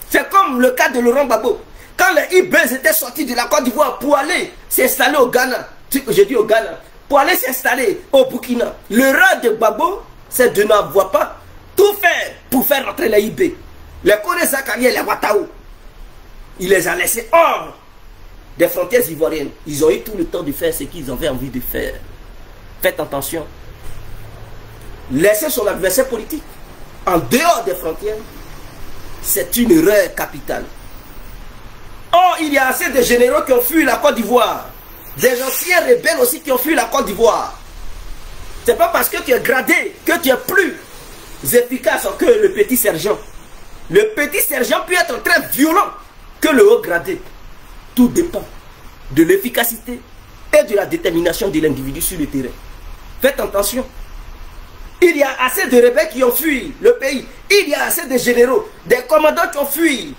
C'est comme le cas de Laurent Gbagbo. Quand les Ibens étaient sortis de la Côte d'Ivoire pour aller s'installer au Ghana, j'ai dit au Ghana, pour aller s'installer au Burkina, l'erreur de Gbagbo, c'est de n'avoir pas tout fait pour faire rentrer les IB. Les Kone Zakaria et les Ouattao, il les a laissés hors des frontières ivoiriennes. Ils ont eu tout le temps de faire ce qu'ils avaient envie de faire. Faites attention. Laisser son adversaire politique en dehors des frontières, c'est une erreur capitale. Or, il y a assez de généraux qui ont fui la Côte d'Ivoire. Des anciens rebelles aussi qui ont fui la Côte d'Ivoire. C'est pas parce que tu es gradé que tu es plus efficace que le petit sergent. Le petit sergent peut être très violent que le haut gradé. Tout dépend de l'efficacité et de la détermination de l'individu sur le terrain. Faites attention. Il y a assez de rebelles qui ont fui le pays. Il y a assez de généraux, des commandants qui ont fui.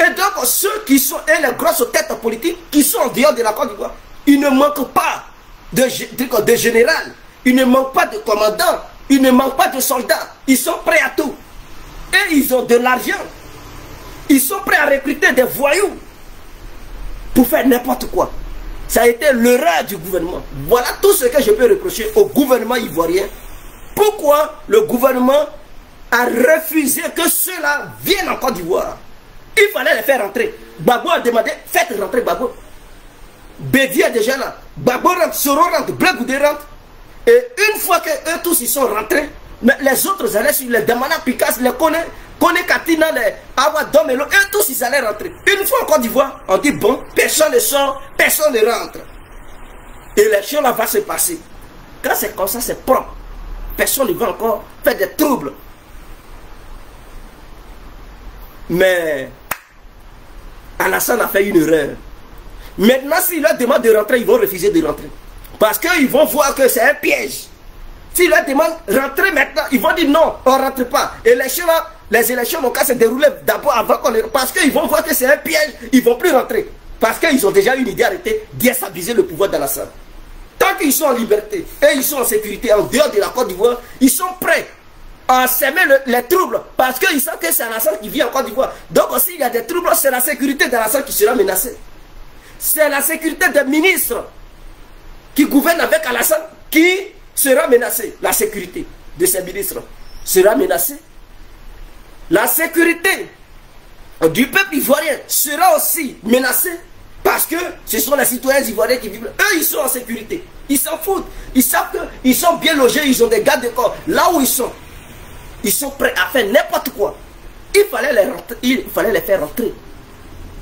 Et donc ceux qui sont, et les grosses têtes politiques qui sont en dehors de la Côte d'Ivoire, ils ne manquent pas de général, ils ne manquent pas de commandants, ils ne manquent pas de soldats. Ils sont prêts à tout. Et ils ont de l'argent. Ils sont prêts à recruter des voyous pour faire n'importe quoi. Ça a été l'erreur du gouvernement. Voilà tout ce que je peux reprocher au gouvernement ivoirien. Pourquoi le gouvernement a refusé que ceux-là viennent en Côte d'Ivoire? Il fallait les faire rentrer. Gbagbo a demandé, faites rentrer Gbagbo. Bédié est déjà là. Gbagbo rentre, Soro rentre, Blé Goudé rentre. Et une fois qu'eux tous ils sont rentrés, mais les autres allaient sur les Damana Picasso, les Kone Katina, les Awadom et l'autre, eux tous ils allaient rentrer. Une fois en Côte d'Ivoire, on dit bon, personne ne sort, personne ne rentre. Et l'élection là va se passer. Quand c'est comme ça, c'est propre. Personne ne va encore faire des troubles. Mais Alassane a fait une erreur. Maintenant, s'il leur demande de rentrer, ils vont refuser de rentrer. Parce qu'ils vont voir que c'est un piège. S'il leur demande de rentrer maintenant, ils vont dire non, on ne rentre pas. Et les élections vont se dérouler d'abord avant qu'on les... Parce qu'ils vont voir que c'est un piège, ils ne vont plus rentrer. Parce qu'ils ont déjà une idée arrêtée d'y stabiliser le pouvoir d'Alassane. Tant qu'ils sont en liberté et ils sont en sécurité en dehors de la Côte d'Ivoire, ils sont prêts à s'aimer les troubles. Parce qu'ils savent que c'est Alassane qui vit en Côte d'Ivoire. Donc s'il y a des troubles, c'est la sécurité d'Alassane qui sera menacée. C'est la sécurité des ministres qui gouvernent avec Alassane qui sera menacée. La sécurité de ces ministres sera menacée. La sécurité du peuple ivoirien sera aussi menacée. Parce que ce sont les citoyens ivoiriens qui vivent. Eux, ils sont en sécurité. Ils s'en foutent. Ils savent qu'ils sont bien logés. Ils ont des gardes de corps. Là où ils sont prêts à faire n'importe quoi. Il fallait les faire rentrer.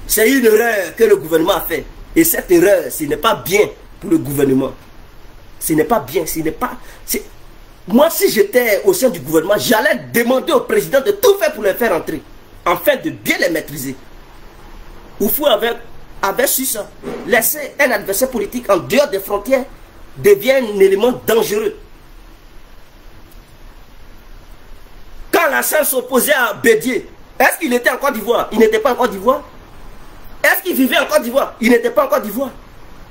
C'est une erreur que le gouvernement a fait. Et cette erreur, ce n'est pas bien pour le gouvernement. Ce n'est pas bien. Ce n'est pas... Moi, si j'étais au sein du gouvernement, j'allais demander au président de tout faire pour les faire rentrer. Afin de bien les maîtriser. Oufou avait su ça. Laisser un adversaire politique en dehors des frontières devient un élément dangereux. Quand Alassane s'opposait à Bédié, est-ce qu'il était en Côte d'Ivoire? Il n'était pas en Côte d'Ivoire. Est-ce qu'il vivait en Côte d'Ivoire? Il n'était pas en Côte d'Ivoire.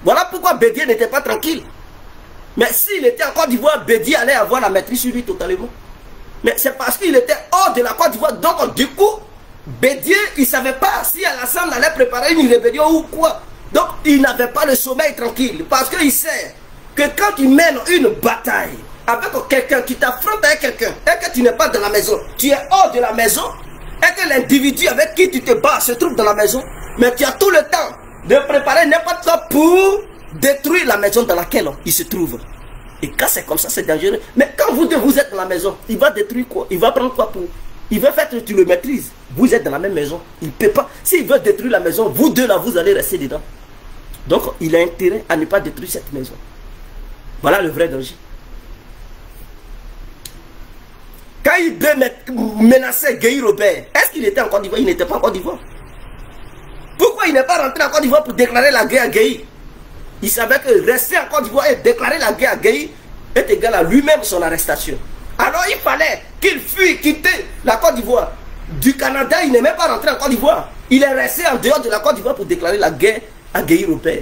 Voilà pourquoi Bédié n'était pas tranquille. Mais s'il était en Côte d'Ivoire, Bédié allait avoir la maîtrise sur lui totalement. Mais c'est parce qu'il était hors de la Côte d'Ivoire. Donc du coup, Bédié, il ne savait pas si Alassane allait préparer une rébellion ou quoi. Donc il n'avait pas le sommeil tranquille. Parce qu'il sait que quand il mène une bataille avec quelqu'un qui t'affronte avec quelqu'un et que tu n'es pas dans la maison, tu es hors de la maison et que l'individu avec qui tu te bats se trouve dans la maison, mais tu as tout le temps de préparer n'importe quoi pour détruire la maison dans laquelle il se trouve. Et quand c'est comme ça, c'est dangereux. Mais quand vous êtes dans la maison, il va détruire quoi? Il va prendre quoi pour... Il veut faire que tu le maîtrises. Vous êtes dans la même maison. Il ne peut pas. S'il veut détruire la maison, vous deux là, vous allez rester dedans. Donc, il a intérêt à ne pas détruire cette maison. Voilà le vrai danger. Quand il menaçait Gueye Robert, est-ce qu'il était en Côte d'Ivoire? Il n'était pas en Côte d'Ivoire. Pourquoi il n'est pas rentré en Côte d'Ivoire pour déclarer la guerre à Gueye? Il savait que rester en Côte d'Ivoire et déclarer la guerre à Gueye est égal à lui-même son arrestation. Alors il fallait qu'il fuit, quitter la Côte d'Ivoire. Du Canada, il n'est même pas rentré en Côte d'Ivoire. Il est resté en dehors de la Côte d'Ivoire pour déclarer la guerre à Gueye Robert.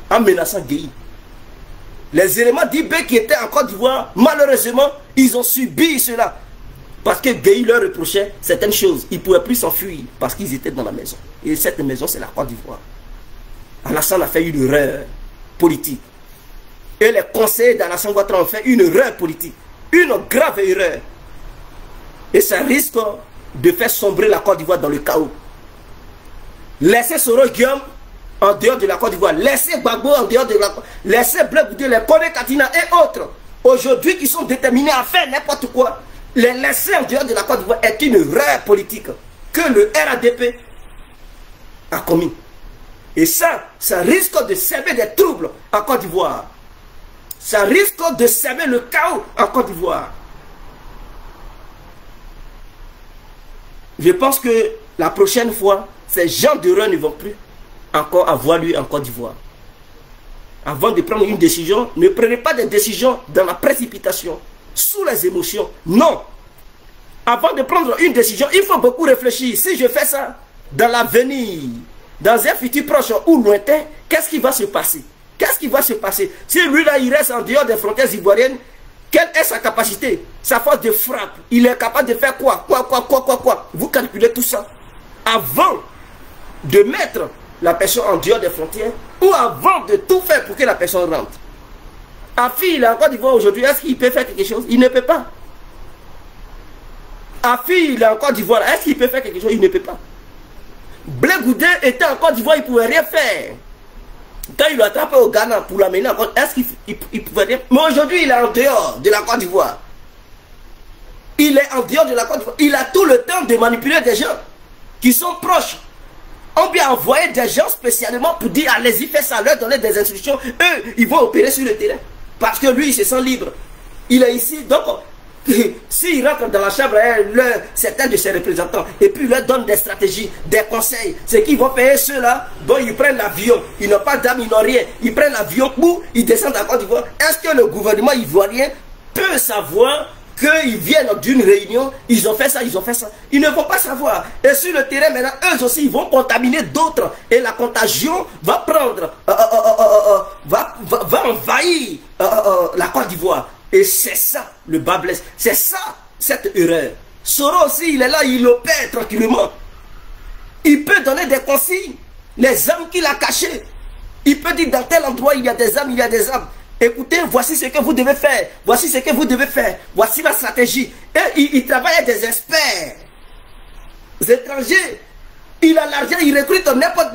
En menaçant Gueye. Les éléments d'IB qui étaient en Côte d'Ivoire, malheureusement, ils ont subi cela. Parce que Gueye leur reprochait certaines choses. Ils ne pouvaient plus s'enfuir parce qu'ils étaient dans la maison. Et cette maison, c'est la Côte d'Ivoire. Alassane a fait une erreur politique. Et les conseillers d'Alassane Ouattara ont fait une erreur politique. Une grave erreur. Et ça risque de faire sombrer la Côte d'Ivoire dans le chaos. Laissez Soro Guillaume en dehors de la Côte d'Ivoire. Laissez Gbagbo en dehors de la Côte d'Ivoire. Laissez Blé Goudé, les Kone Katina et autres. Aujourd'hui, qui sont déterminés à faire n'importe quoi. Les laisser en dehors de la Côte d'Ivoire est une erreur politique que le RADP a commis. Et ça risque de semer des troubles en Côte d'Ivoire. Ça risque de semer le chaos en Côte d'Ivoire. Je pense que la prochaine fois, ces gens d'erreurs ne vont plus. encore avoir lieu en Côte d'Ivoire. Avant de prendre une décision, ne prenez pas des décisions dans la précipitation, sous les émotions. Non. Avant de prendre une décision, il faut beaucoup réfléchir. Si je fais ça dans l'avenir, dans un futur proche ou lointain, qu'est-ce qui va se passer? Qu'est-ce qui va se passer? Si lui là, il reste en dehors des frontières ivoiriennes, quelle est sa capacité? Sa force de frappe? Il est capable de faire quoi? Quoi? Vous calculez tout ça. Avant de mettre la personne en dehors des frontières ou avant de tout faire pour que la personne rentre. Afi, il est en Côte d'Ivoire aujourd'hui, est-ce qu'il peut faire quelque chose? Il ne peut pas. Afi, il est en Côte d'Ivoire, est-ce qu'il peut faire quelque chose? Il ne peut pas. Blé Goudin était en Côte d'Ivoire, il ne pouvait rien faire. Quand il l'a attrapé au Ghana pour l'amener en Côte, est-ce qu'il pouvait rien? Mais aujourd'hui, il est en dehors de la Côte d'Ivoire. Il est en dehors de la Côte d'Ivoire. Il a tout le temps de manipuler des gens qui sont proches. On bien envoyé des gens spécialement pour dire allez-y, faites ça, leur donner des instructions. Eux, ils vont opérer sur le terrain. Parce que lui, il se sent libre. Il est ici. Donc, s'il rentre dans la chambre, certains de ses représentants, et puis leur donne des stratégies, des conseils, c'est qu'ils vont payer ceux-là. Bon, ils prennent l'avion. Ils n'ont pas d'âme, ils n'ont rien. Ils prennent l'avion, ils descendent à Côte d'Ivoire. Est-ce que le gouvernement ivoirien peut savoir qu'ils viennent d'une réunion, ils ont fait ça, ils ont fait ça. Ils ne vont pas savoir. Et sur le terrain, maintenant, eux aussi, ils vont contaminer d'autres. Et la contagion va prendre, va envahir la Côte d'Ivoire. Et c'est ça, le bas blesse. C'est ça, cette erreur. Soro aussi, il est là, il opère tranquillement. Il peut donner des consignes. Les âmes qu'il a cachées. Il peut dire, dans tel endroit, il y a des âmes, il y a des âmes. Écoutez, voici ce que vous devez faire. Voici ce que vous devez faire. Voici la stratégie. Et il travaille avec des experts étrangers. Il a l'argent, il recrute n'importe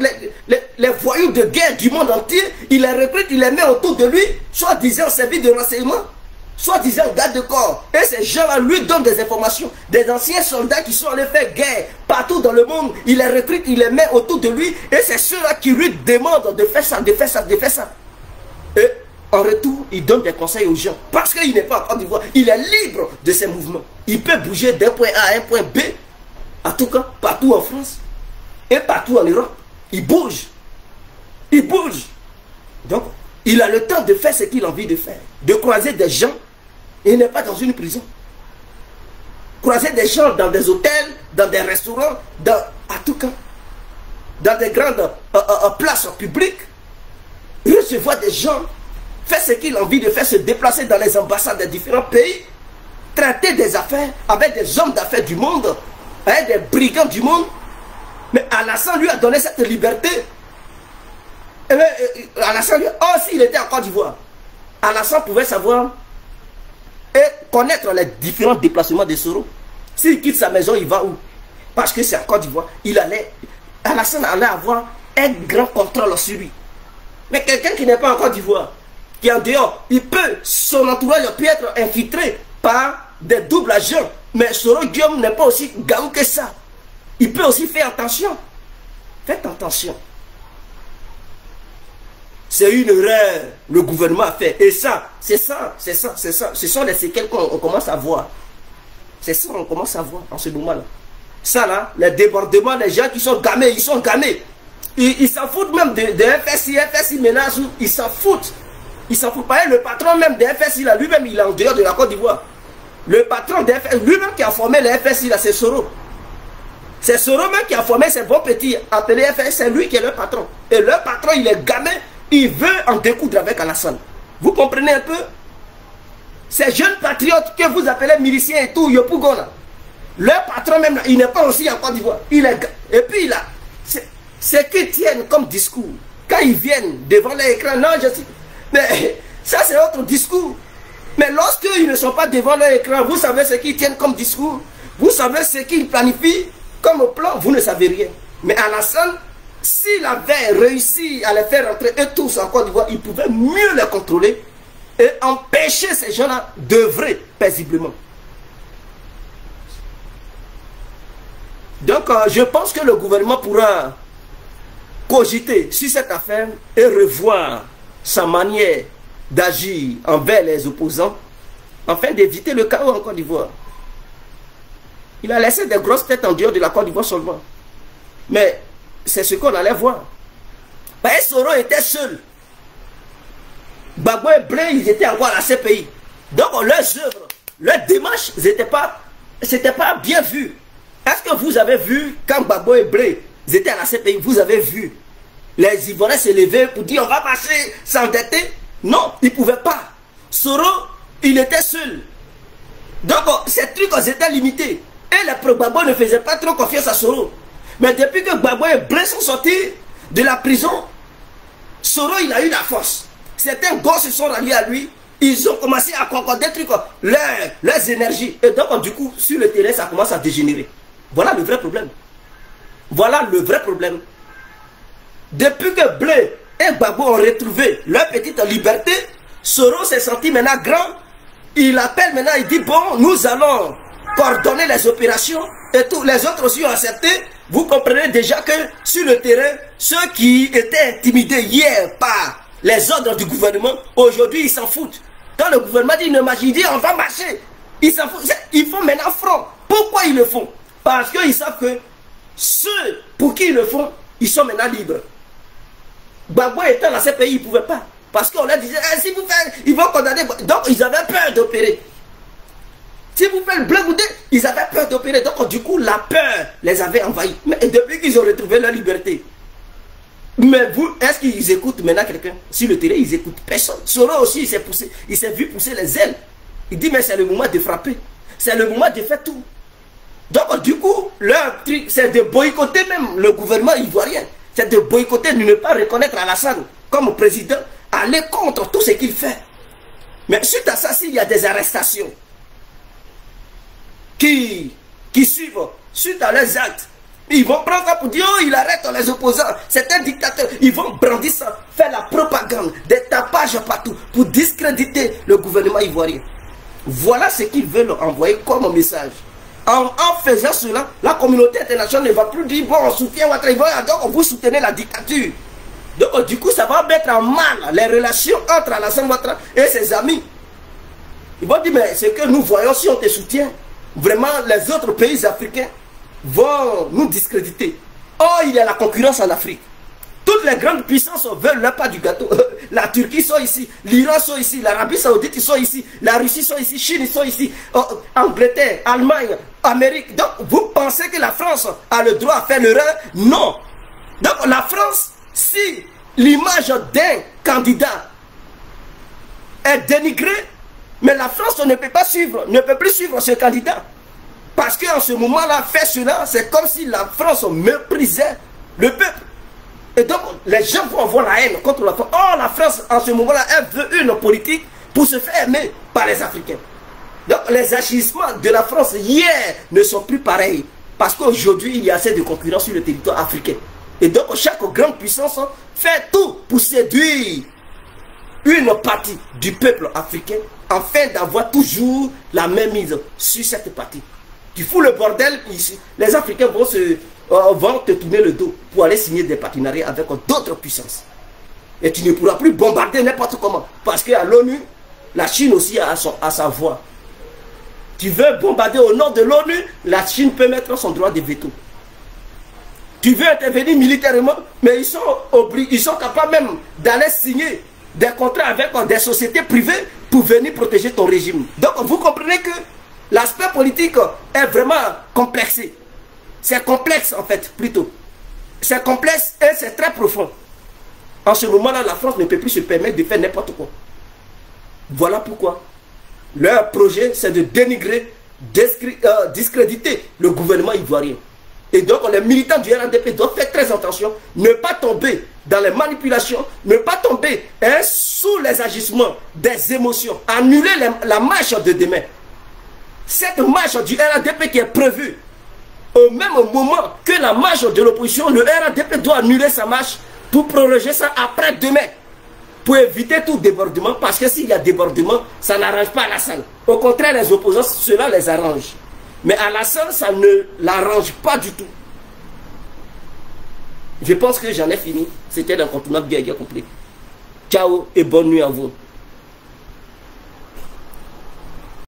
les voyous de guerre du monde entier. Il les recrute, il les met autour de lui, soit disant service de renseignement, soit disant garde de corps. Et ces gens-là lui donnent des informations. Des anciens soldats qui sont allés faire guerre partout dans le monde. Il les recrute, il les met autour de lui. Et c'est ceux-là qui lui demandent de faire ça, de faire ça, de faire ça. Et en retour, il donne des conseils aux gens. Parce qu'il n'est pas en Côte d'Ivoire. Il est libre de ses mouvements. Il peut bouger d'un point A à un point B. En tout cas, partout en France. Et partout en Europe. Il bouge. Il bouge. Donc, il a le temps de faire ce qu'il a envie de faire. De croiser des gens. Et il n'est pas dans une prison. Croiser des gens dans des hôtels, dans des restaurants, en tout cas, dans des grandes places publiques. Recevoir des gens. Faire ce qu'il a envie de faire, se déplacer dans les ambassades des différents pays, traiter des affaires avec des hommes d'affaires du monde, avec des brigands du monde. Mais Alassane lui a donné cette liberté. Et bien, Alassane lui, s'il était en Côte d'Ivoire, Alassane pouvait savoir et connaître les différents déplacements de Soro. S'il quitte sa maison, il va où? Parce que c'est en Côte d'Ivoire. Alassane allait avoir un grand contrôle sur lui. Mais quelqu'un qui n'est pas en Côte d'Ivoire, qui est en dehors, son entourage peut être infiltré par des doubles agents. Mais Soro Guillaume n'est pas aussi gaou que ça. Il peut aussi faire attention. Faites attention. C'est une erreur le gouvernement a fait. Et ça, c'est ça. Ce sont les séquelles qu'on commence à voir. C'est ça qu'on commence à voir en ce moment-là. Ça là, les débordements, les gens qui sont gamés, ils sont gamés. Ils s'en foutent même de FSI menace, ils s'en foutent. Il s'en fout pas. Le patron même des FSI, là, lui-même, il est en dehors de la Côte d'Ivoire. Le patron des FSI, lui-même qui a formé les FSI, là, c'est Soro. C'est Soro même qui a formé ces bons petits appelés FSI, c'est lui qui est le patron. Et le patron, il est gamin, il veut en découdre avec Alassane. Vous comprenez un peu? Ces jeunes patriotes que vous appelez miliciens et tout, Yopougon, là, leur patron même, là, il n'est pas aussi en Côte d'Ivoire. Et puis là, c'est qu'ils tiennent comme discours. Quand ils viennent devant l'écran, non, je suis... Mais ça c'est autre discours. Mais lorsqu'ils ne sont pas devant leur écran, vous savez ce qu'ils tiennent comme discours. Vous savez ce qu'ils planifient comme plan, vous ne savez rien. Mais Alassane, s'il avait réussi à les faire rentrer eux tous en Côte d'Ivoire, il pouvait mieux les contrôler et empêcher ces gens-là d'œuvrer paisiblement. Donc je pense que le gouvernement pourra cogiter sur cette affaire et revoir sa manière d'agir envers les opposants afin d'éviter le chaos en Côte d'Ivoire. Il a laissé des grosses têtes en dehors de la Côte d'Ivoire seulement. Mais c'est ce qu'on allait voir. Parce que Soro était seul. Gbagbo et Blé, ils étaient encore à la CPI. Donc leurs œuvres, leurs démarches, c'était pas bien vu. Est-ce que vous avez vu quand Gbagbo et Blé étaient à la CPI, vous avez vu les Ivoiriens se lever pour dire on va marcher, s'endetter? Non, ils ne pouvaient pas. Soro, il était seul. Donc ces trucs étaient limités. Et les pro-Gbagbo ne faisaient pas trop confiance à Soro. Mais depuis que Gbagbo et Blé sont sortis de la prison, Soro, il a eu la force. Certains gosses se sont ralliés à lui. Ils ont commencé à concorder leurs énergies. Et donc, du coup, sur le terrain, ça commence à dégénérer. Voilà le vrai problème. Voilà le vrai problème. Depuis que Blé et Gbagbo ont retrouvé leur petite liberté, Soro s'est senti maintenant grand. Il appelle maintenant, il dit, bon, nous allons coordonner les opérations. Et tous les autres aussi ont accepté. Vous comprenez déjà que sur le terrain, ceux qui étaient intimidés hier par les ordres du gouvernement, aujourd'hui ils s'en foutent. Quand le gouvernement dit ne marche, il dit on va marcher. Ils s'en foutent. Ils font maintenant front. Pourquoi ils le font? Parce qu'ils savent que ceux pour qui ils le font, ils sont maintenant libres. Gbagbo étant dans ces pays, ils ne pouvaient pas. Parce qu'on leur disait, si vous faites, ils vont condamner. Donc ils avaient peur d'opérer. Si vous faites le Blé Goudé, ils avaient peur d'opérer. Donc du coup, la peur les avait envahis. Mais depuis qu'ils ont retrouvé leur liberté. Mais vous, est-ce qu'ils écoutent maintenant quelqu'un? Sur le terrain, ils n'écoutent personne. Soro aussi, il s'est poussé, il s'est vu pousser les ailes. Il dit, mais c'est le moment de frapper. C'est le moment de faire tout. Donc, du coup, leur truc, c'est de boycotter même le gouvernement ivoirien. C'est de boycotter, de ne pas reconnaître Alassane comme président, aller contre tout ce qu'il fait. Mais suite à ça, s'il y a des arrestations qui suivent, suite à leurs actes, ils vont prendre ça pour dire, oh, il arrête les opposants. C'est un dictateur. Ils vont brandir ça, faire la propagande, des tapages partout pour discréditer le gouvernement ivoirien. Voilà ce qu'ils veulent envoyer comme message. En faisant cela, la communauté internationale ne va plus dire, bon, on soutient votre Ivoire, donc vous soutenez la dictature. Donc, du coup, ça va mettre en mal les relations entre Alassane Ouattara et ses amis. Ils vont dire, mais ce que nous voyons, si on te soutient, vraiment, les autres pays africains vont nous discréditer. Oh, il y a la concurrence en Afrique. Toutes les grandes puissances veulent leur part du gâteau. La Turquie sont ici, l'Iran sont ici, l'Arabie Saoudite ils sont ici, la Russie sont ici, Chine ils sont ici, Angleterre, Allemagne, Amérique. Donc vous pensez que la France a le droit à faire l'erreur? Non. Donc la France, si l'image d'un candidat est dénigrée, mais la France ne peut pas suivre, ne peut plus suivre ce candidat. Parce qu'en ce moment-là, faire cela, c'est comme si la France méprisait le peuple. Et donc, les gens vont avoir la haine contre la France. Oh, la France, en ce moment-là, elle veut une politique pour se faire aimer par les Africains. Donc, les agissements de la France hier ne sont plus pareils. Parce qu'aujourd'hui, il y a assez de concurrence sur le territoire africain. Et donc, chaque grande puissance fait tout pour séduire une partie du peuple africain afin d'avoir toujours la même mise sur cette partie. Tu fous le bordel ici, les Africains vont te tourner le dos pour aller signer des partenariats avec d'autres puissances. Et tu ne pourras plus bombarder n'importe comment. Parce qu'à l'ONU, la Chine aussi a sa voix. Tu veux bombarder au nord de l'ONU, la Chine peut mettre son droit de veto. Tu veux intervenir militairement, mais ils sont capables même d'aller signer des contrats avec des sociétés privées pour venir protéger ton régime. Donc vous comprenez que l'aspect politique est vraiment complexé. C'est complexe en fait, plutôt. C'est complexe et c'est très profond. En ce moment-là, la France ne peut plus se permettre de faire n'importe quoi. Voilà pourquoi leur projet, c'est de dénigrer, discréditer le gouvernement ivoirien. Et donc, les militants du RNDP doivent faire très attention, ne pas tomber dans les manipulations, ne pas tomber sous les agissements des émotions, annuler la marche de demain. Cette marche du RNDP qui est prévue au même moment que la marche de l'opposition, le RNDP doit annuler sa marche pour proroger ça après demain, pour éviter tout débordement, parce que s'il y a débordement, ça n'arrange pas Alassane. Au contraire, les opposants, cela les arrange. Mais Alassane, ça ne l'arrange pas du tout. Je pense que j'en ai fini. C'était l'incontournable bien complet. Ciao et bonne nuit à vous.